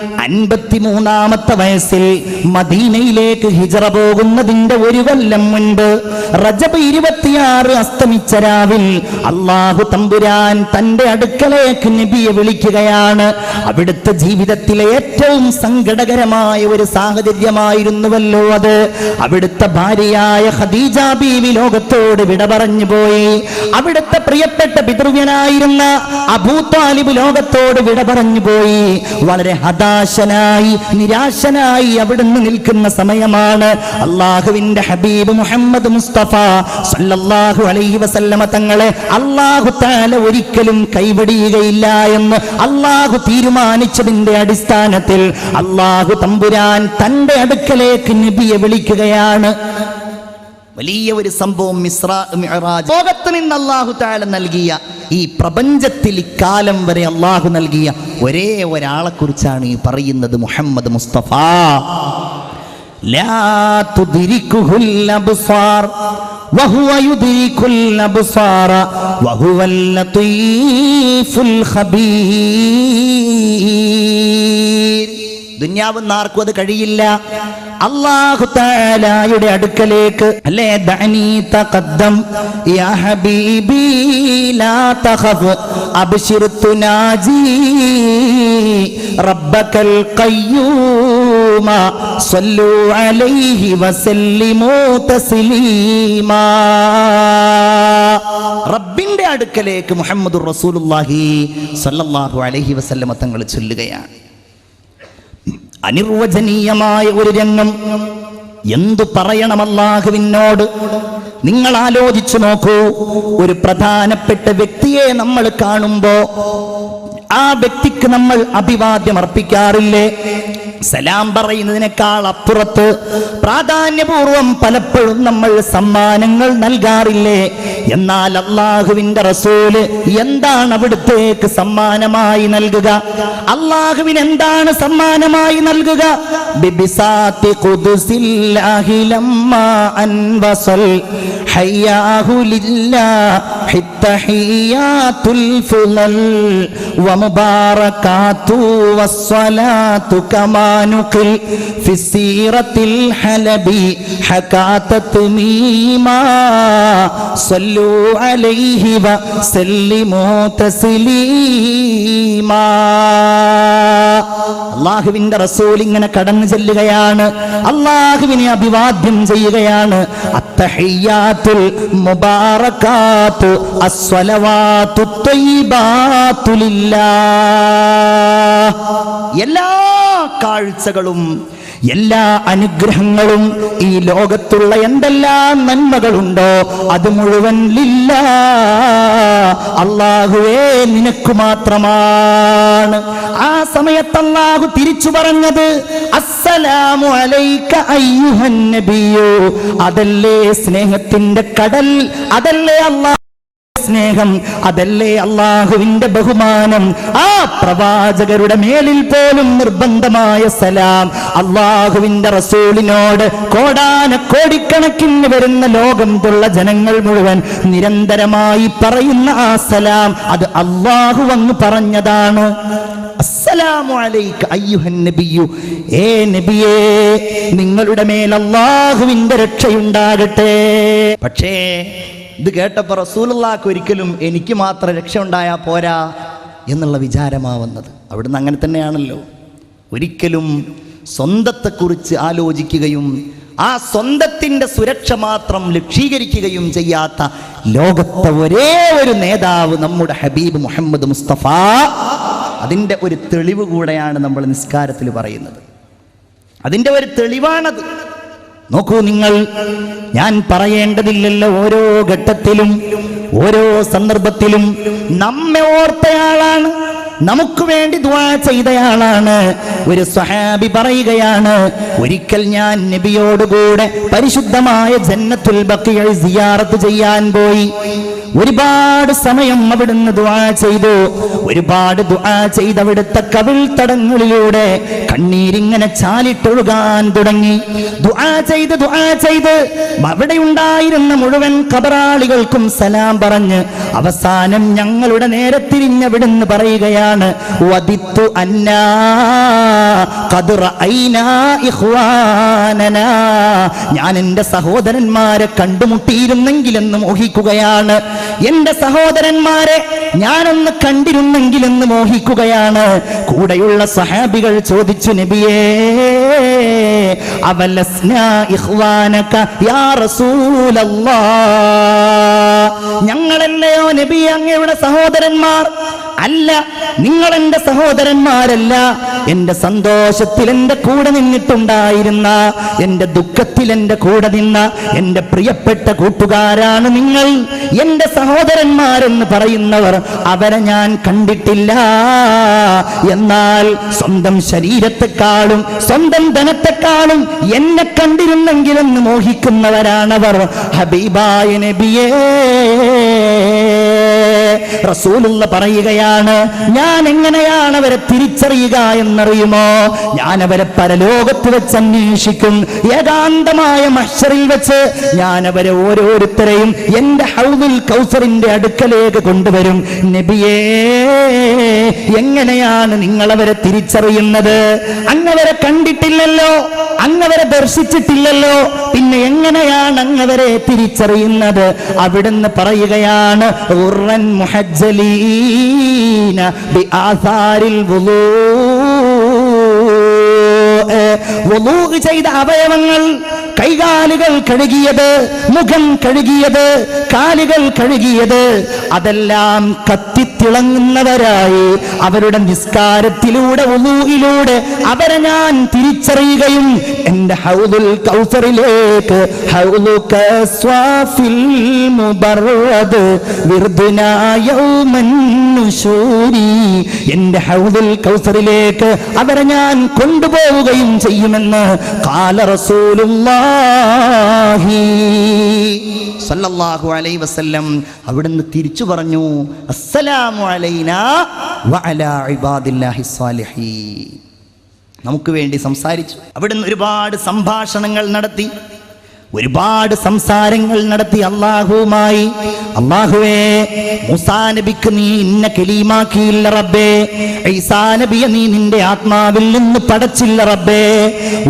53-ാമത്തെ വയസ്സിൽ മദീനയിലേക്ക് ഹിജറ പോകുന്നതിന്റെ ഒരു കൊല്ലം മുൻപ് റജബ് 26 അസ്തമിച്ച രാവിൽ അല്ലാഹു തമ്പുരാൻ തന്റെ അടുക്കലേക്ക് നബിയെ വിളിക്കുകയാണ്. അവിടുത്തെ ജീവിതത്തിലെ ഏറ്റവും സങ്കടകരമായ ഒരു സാഹചര്യമായിരുന്നുവല്ലോ അത്. അവിടുത്തെ ഭാര്യയായ ഖദീജ ബീവി ലോകത്തോട് വിട പറഞ്ഞു പോയി. അവിടുത്തെ പ്രിയപ്പെട്ട പിതൃവ്യനായിരുന്ന അബൂ താലിബ് ലോകത്തോട് വിട പറഞ്ഞു പോയി. വളരെ ഹതാശനായി നിരാശനായി അവിടുന്ന് നിൽക്കുന്ന സമയമാണ് അല്ലാഹുവിന്റെ ഹബീബ് മുഹമ്മദ് മുസ്തഫ സല്ലല്ലാഹു അലൈഹി വസല്ലമ തങ്ങളെ അല്ലാഹു തആല ഒരിക്കലും കൈവിടുകയില്ല എന്ന് അല്ലാഹു തീരുമാനിച്ചതിന്റെ അടിസ്ഥാനത്തിൽ അല്ലാഹു തമ്പുരാൻ തന്റെ അടുക്കലേക്ക് നബിയെ വിളിക്കുകയാണ്. വലിയ ഒരു സംഭവം. ഇസ്രാ മിഅ്റാജ്. ലോകത്ത് നിന്ന് അല്ലാഹു തആല നൽകിയ ഈ പ്രപഞ്ചത്തിൽ ഇക്കാലം വരെ അല്ലാഹു നൽകിയ ഒരേ ഒരാളെ കുറിച്ചാണ് ഈ പറയുന്നത്. മുഹമ്മദ് മുസ്തഫ. ലാ തുദ്രികുഹുൽ അബ്സാർ വഹുവ യുദ്രികുൽ അബ്സാറ വഹുവൽ ലതീഫുൽ ഖബീർ. ദുനിയാവിൽ ആർക്കും അത് കഴിയില്ല. അല്ലാഹു തആലയുടെ അടുക്കലേക്ക് അല്ലേ ദഅനി തഖദ്ദം യാ ഹബീബി ലാ തഖഫ് അബ്ശിർ തുനാജി റബ്ബകൽ ഖയ്യൂമ സല്ലു അലൈഹി വസല്ലിമു തസ്ലീമാ. റബ്ബിന്റെ അടുക്കലേക്ക് മുഹമ്മദുർ റസൂലുള്ളാഹി സ്വല്ലല്ലാഹു അലൈഹി വസല്ലമ തങ്ങൾ ചൊല്ലുകയാണ്. അനിർവചനീയമായ ഒരു രംഗം. എന്തു പറയണം അല്ലാഹുവിനോട്? നിങ്ങൾ ആലോചിച്ചു നോക്കൂ. ഒരു പ്രധാനപ്പെട്ട വ്യക്തിയെ നമ്മൾ കാണുമ്പോ ആ വ്യക്തിക്ക് നമ്മൾ അഭിവാദ്യം അർപ്പിക്കാറില്ലേ? സലാം പറയുന്നതിനേക്കാൾ അപ്പുറത്ത് പ്രാധാന്യപൂർവം പലപ്പോഴും നമ്മൾ സമ്മാനങ്ങൾ നൽകാറില്ലേ? എന്നാൽ അല്ലാഹുവിന്റെ റസൂല് എന്താണ് അവിടുത്തേക്ക് സമ്മാനമായി നൽകുക? അല്ലാഹുവിന് എന്താണ് സമ്മാനമായി നൽകുക? ബിബിസാത്തി ഖുദ്സില്ലാഹി ലമ്മാ അൻവസൽ ഹയ്യാഹു ലില്ലാഹി തഹിയാത്തുൽ ഫുളൽ വമുബാറകാതു വസ്സലാത്തു കമാ നുഖിൽ ഫിസീറത്തിൽ ഹലബി ഹകാതത് മീമാ സല്ലു അലൈഹി വസല്ലിമു തസ്ലീമാ. അല്ലാഹുവിന്റെ റസൂൽ ഇങ്ങനെ കടന്നു ചെല്ലുകയാണ്. അല്ലാഹുവിനെ അഭിവാദ്യം ചെയ്യുകയാണ്. അത്തഹിയ്യാത്തുൽ മുബാറകാത്തു അസ്സലവാത്തു ത്വയ്യിബാത്തു ലില്ലാഹ്. എല്ലാ കാഴ്ചകളും എല്ലാ അനുഗ്രഹങ്ങളും ഈ ലോകത്തുള്ള എന്തെല്ലാം നന്മകളുണ്ടോ അത് മുഴുവൻ ലില്ലാഹ്, അല്ലാഹുവേ നിനക്ക് മാത്രമാണ്. ആ സമയത്ത് അല്ലാഹു തിരിച്ചു പറഞ്ഞത് അസ്സലാമു അലൈക അയ്യുഹൻ നബിയു. അതല്ലേ സ്നേഹത്തിന്റെ കടൽ, അതല്ലേ അല്ലാഹു സ്നേഹം, അതല്ലേ അല്ലാഹുവിന്റെ ബഹുമാനം. ആ പ്രവാചകരുടെ മേലിൽ പോലും നിർബന്ധമായ സലാം അല്ലാഹുവിന്റെ റസൂലിനോട് കോടാനക്കോടിക്കണക്കിന് വരുന്ന ലോകത്തുള്ള ജനങ്ങൾ മുഴുവൻ നിരന്തരമായി പറയുന്ന ആ സലാം അത് അല്ലാഹു വന്ന് പറഞ്ഞതാണ്. അസ്സലാമു അലൈക അയ്യുഹൻ നബിയു. ഏ നബിയേ, നിങ്ങളുടെ മേൽ അല്ലാഹുവിന്റെ രക്ഷയുണ്ടാകട്ടെ. പക്ഷേ ഇത് കേട്ടപ്പോൾ റസൂലുള്ളാഹിക്ക് ഒരിക്കലും എനിക്ക് മാത്രം രക്ഷ ഉണ്ടായാൽ പോരാ എന്നുള്ള വിചാരമാവുന്നത്. അവിടുന്ന് അങ്ങനെ തന്നെയാണല്ലോ. ഒരിക്കലും സ്വന്തത്തെക്കുറിച്ച് ആലോചിക്കുകയും ആ സ്വന്തത്തിൻ്റെ സുരക്ഷ മാത്രം ലക്ഷീകരിക്കുകയും ചെയ്യാത്ത ലോകത്തെ ഒരേ ഒരു നേതാവ് നമ്മുടെ ഹബീബ് മുഹമ്മദ് മുസ്തഫ. അതിൻ്റെ ഒരു തെളിവ് കൂടെയാണ് നമ്മൾ നിസ്കാരത്തിൽ പറയുന്നത്. അതിൻ്റെ ഒരു തെളിവാണത്. നോക്കൂ നിങ്ങൾ, ഞാൻ പറയേണ്ടതില്ലല്ലോ. ഓരോ ഘട്ടത്തിലും ഓരോ സന്ദർഭത്തിലും നമ്മെ ഓർത്തയാളാണ്, നമുക്ക് വേണ്ടി ദുആ ചെയ്തയാളാണ്. ഒരു സ്വഹാബി പറയുകയാണ്, ഒരിക്കൽ ഞാൻ നബിയോടുകൂടെ പരിശുദ്ധമായ ജന്നത്തുൽ ബഖീഅ സിയാറത്ത് ചെയ്യാൻ പോയി. ഒരുപാട് സമയം അവിടുന്ന് ദുആ ചെയ്തു. ഒരുപാട് ദുആ ചെയ്ത് അവിടുത്തെ കവിൾ തടങ്ങളിലൂടെ കണ്ണീരിങ്ങനെ ചാലിട്ടൊഴുകാൻ തുടങ്ങി. ദുആ ചെയ്ത് അവിടെ ഉണ്ടായിരുന്ന മുഴുവൻ ഖബറാളികൾക്കും സലാം പറഞ്ഞ് അവസാനം ഞങ്ങളുടെ നേരെ തിരിഞ്ഞവിടുന്ന് പറയുകയാണ്, വദിത്തു അന്നാ ഖദ് റഅയ്നാ ഇഖ്വാനനാ, ഞാൻ എൻ്റെ സഹോദരന്മാരെ കണ്ടുമുട്ടിയിരുന്നെങ്കിലെന്ന് മോഹിക്കുകയാണ്. എൻ്റെ സഹോദരന്മാരെ ഞാനൊന്ന് കണ്ടിരുന്നെങ്കിലെന്ന് മോഹിക്കുകയാണ്. കൂടെയുള്ള സഹാബികൾ ചോദിച്ചു, നബിയേ അവലസ്നാ ഇഖ്വാനക യാ റസൂലല്ലാഹ്, ഞങ്ങളല്ലയോ നബി അങ്ങയുടെ സഹോദരന്മാർ? അല്ല, നിങ്ങൾ എൻ്റെ സഹോദരന്മാരല്ല. എൻ്റെ സന്തോഷത്തിൽ എൻ്റെ കൂടെ നിന്നിട്ടുണ്ടായിരുന്ന, എൻ്റെ ദുഃഖത്തിൽ എൻ്റെ കൂടെ നിന്ന എൻ്റെ പ്രിയപ്പെട്ട കൂട്ടുകാരാണ് നിങ്ങൾ. എൻ്റെ സഹോദരന്മാരെന്ന് പറയുന്നവർ അവരെ ഞാൻ കണ്ടിട്ടില്ല. എന്നാൽ സ്വന്തം ശരീരത്തെക്കാളും സ്വന്തം ധനത്തെക്കാളും എന്നെ കണ്ടിരുന്നെങ്കിലെന്ന് മോഹിക്കുന്നവരാണവർ. ഹബീബായ നബിയേ, റസൂലുള്ള പറയുകയാണ്, ഞാൻ എങ്ങനെയാണ് അവരെ തിരിച്ചറിയുക എന്നറിയുമോ? ഞാൻ അവരെ പരലോകത്ത് വെച്ച് അന്വേഷിക്കും. ഏകാന്തമായ മഹ്ശറിൽ വെച്ച് ഞാൻ അവരെ ഓരോരുത്തരെയും എൻ്റെ ഹൗദുൽ കൗസറിന്റെ അടുക്കലേക്ക് കൊണ്ടുവരും. നബിയേ, എങ്ങനെയാണ് നിങ്ങളവരെ തിരിച്ചറിയുന്നത്? അങ്ങവരെ കണ്ടിട്ടില്ലല്ലോ, അങ്ങവരെ ദർശിച്ചിട്ടില്ലല്ലോ, പിന്നെ എങ്ങനെയാണ് അങ്ങവരെ തിരിച്ചറിയുന്നത്? അവിടുന്ന് പറയുകയാണ്, ഉർറൻ മുഹജ്ജലീന ബിആസാരിൽ വുളൂ, വുളൂ ചെയ്ത അവയവങ്ങൾ, കൈകാലുകൾ കഴുകിയത്, മുഖം കഴുകിയത്, കാലുകൾ കഴുകിയത്, അതെല്ലാം കത്തിത്തിളങ്ങുന്നവരായി അവരുടെ നിസ്കാരത്തിലൂടെ വുളൂയിലൂടെ അവരെ ഞാൻ തിരിച്ചറിയുകയും എൻ്റെ ഹൗദുൽ കൗസറിലേക്ക്, ഹൗദുക സ്വാഫിൽ മുബറദ് വിർദുനാ യൗമൻ നുശൂരി, എൻ്റെ ഹൗദുൽ കൗസറിലേക്ക് അവരെ ഞാൻ കൊണ്ടുപോവുകയും ചെയ്യുമെന്ന് ഖാല റസൂലുള്ളാഹി സല്ലല്ലാഹു അലൈഹി വസല്ലം അവിടുന്ന് തിരിച്ചു പറഞ്ഞു, അസ്സലാമു അലൈനാ വഅലാ ഇബാദില്ലാഹി സ്വാലിഹീൻ. നമുക്ക് വേണ്ടി സംസാരിച്ചു. അവിടുന്ന് ഒരുപാട് സംഭാഷണങ്ങൾ നടത്തി, ഒരുപാട് സംസാരങ്ങൾ നടത്തി അല്ലാഹുവുമായി. അല്ലാഹുവേ, മൂസാ നബിക്ക് നീ ഇന്ന കലീമാക്കിയില്ല റബ്ബേ, ഈസാ നബിയെ നീ നിന്റെ ആത്മാവിൽ നിന്ന് പടച്ചില്ല റബ്ബേ.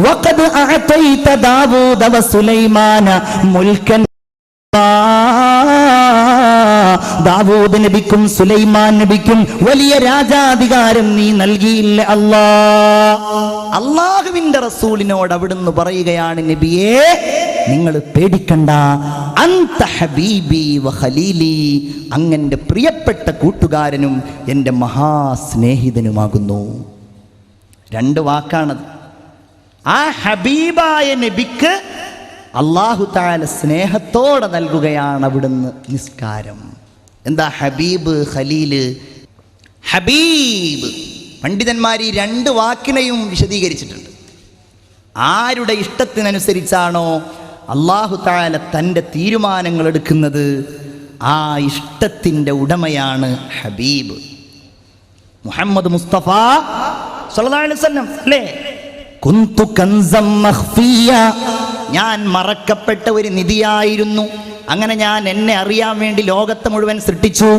വഖദ് അഅതൈത ദാവൂദ വസുലൈമാന മുൽക്കൻ, ദാവൂദ് നബിക്കും സുലൈമാൻ നബിക്കും വലിയ രാജാധികാരം നീ നൽകിയില്ല അല്ലാ. അല്ലാഹുവിന്റെ റസൂലിനോട് അവിടുന്ന് പറയുകയാണ്, നബിയേ നിങ്ങൾ പേടിക്കണ്ട, അന്ത ഹബീബി വ ഖലീലി, അങ്ങന്റെ പ്രിയപ്പെട്ട കൂട്ടുകാരനും എൻ്റെ മഹാസ്നേഹിതനുമാകുന്നു. രണ്ട് വാക്കാണത്. ആ ഹബീബായ നബിക്ക് അല്ലാഹു തആല സ്നേഹത്തോടെ നൽകുകയാണ് അവിടുന്ന് നിസ്കാരം. എന്താ ഹബീബ്, ഖലീല്? ഹബീബ് പണ്ഡിതന്മാർ ഈ രണ്ട് വാക്കിനെയും വിശദീകരിച്ചിട്ടുണ്ട്. ആരുടെ ഇഷ്ടത്തിനനുസരിച്ചാണോ അല്ലാഹു തആല തൻ്റെ തീരുമാനങ്ങൾ എടുക്കുന്നത്, ആ ഇഷ്ടത്തിൻ്റെ ഉടമയാണ് ഹബീബ്. മുഹമ്മദ് മുസ്തഫ സല്ലല്ലാഹു അലൈഹി വസല്ലം അല്ലേ, കുന്തു കൻസം മഖ്ഫിയ, ഞാൻ മറക്കപ്പെട്ട ഒരു നിധിയായിരുന്നു. അങ്ങനെ ഞാൻ എന്നെ അറിയാൻ വേണ്ടി ലോകത്തെ മുഴുവൻ സൃഷ്ടിച്ചു.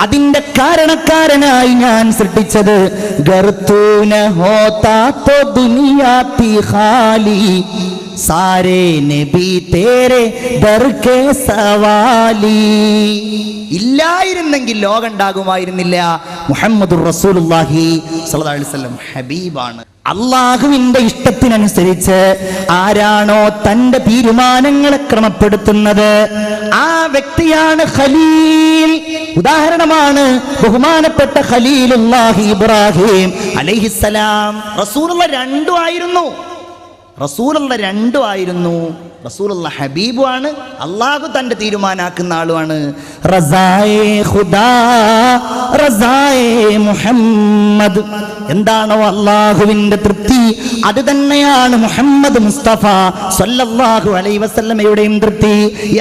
അതിന്റെ കാരണക്കാരനായി ഞാൻ സൃഷ്ടിച്ചത് ഗർത്തൂന ഹോതാ തോ ദുനിയാ തി ഖാലി, സാരേ നബി തേരെ ദർ കെ സവാലി. ഇല്ലായിരുന്നെങ്കിൽ ലോകം ഉണ്ടാകുമായിരുന്നില്ല. മുഹമ്മദുർ റസൂലുള്ളാഹി സ്വല്ലല്ലാഹു അലൈഹി വസല്ലം ഹബീബാണ്. അള്ളാഹുവിന്റെ ഇഷ്ടത്തിനനുസരിച്ച് ആരാണോ തന്റെ തീരുമാനങ്ങളെ ക്രമപ്പെടുത്തുന്നത്, ആ വ്യക്തിയാണ് ഖലീൽ. ഉദാഹരണമാണ് ബഹുമാനപ്പെട്ട ഖലീലുല്ലാഹി ഇബ്രാഹിം അലൈഹിസ്സലാം. റസൂലുള്ള രണ്ടും ആയിരുന്നു. റസൂലുള്ള രണ്ടും ആയിരുന്നു. റസൂലുള്ള ഹബീബുമാണ്, അള്ളാഹു തന്റെ തീരുമാനാക്കുന്ന ആളുമാണ്. റസായേ ഖുദാ റസായേ മുഹമ്മദ്, എന്താണോ അള്ളാഹുവിന്റെ തൃപ്തി അത് തന്നെയാണ് മുഹമ്മദ് മുസ്തഫ സല്ലല്ലാഹു അലൈഹി വസല്ലമയുടെയും തൃപ്തി.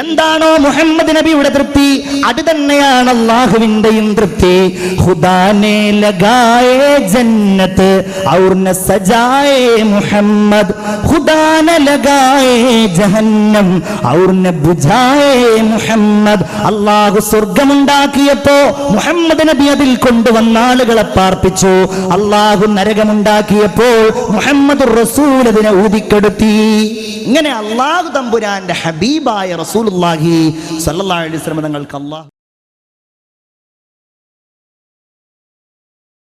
എന്താണോ മുഹമ്മദ് നബിയുടെ തൃപ്തി അത് തന്നെയാണ് അള്ളാഹുവിന്റെയും തൃപ്തി. ഖുദാനെ ലഗായേ ജന്നത്ത് ഔർ ന സജായേ മുഹമ്മദ്, ഖുദാനെ ലഗായേ ജഹന്നം ഔർ ന ബുജായേ മുഹമ്മദ്. അള്ളാഹു സ്വർഗമുണ്ടാക്കിയപ്പോ മുഹമ്മദ് നബി അതിൽ കൊണ്ടുവന്ന ആളുകളെ പാർപ്പിച്ചു. അള്ളാഹു നരകമുണ്ടാക്കിയപ്പോൾ മുഹമ്മദ് റസൂൽ അതിനെ ഊതിക്കെടുത്തി. ഇങ്ങനെ അള്ളാഹു തമ്പുരാന്റെ ഹബീബായ റസൂലുള്ളാഹി സ്വല്ലല്ലാഹു അലൈഹി വസല്ലം തങ്ങൾക്ക് അള്ളാഹു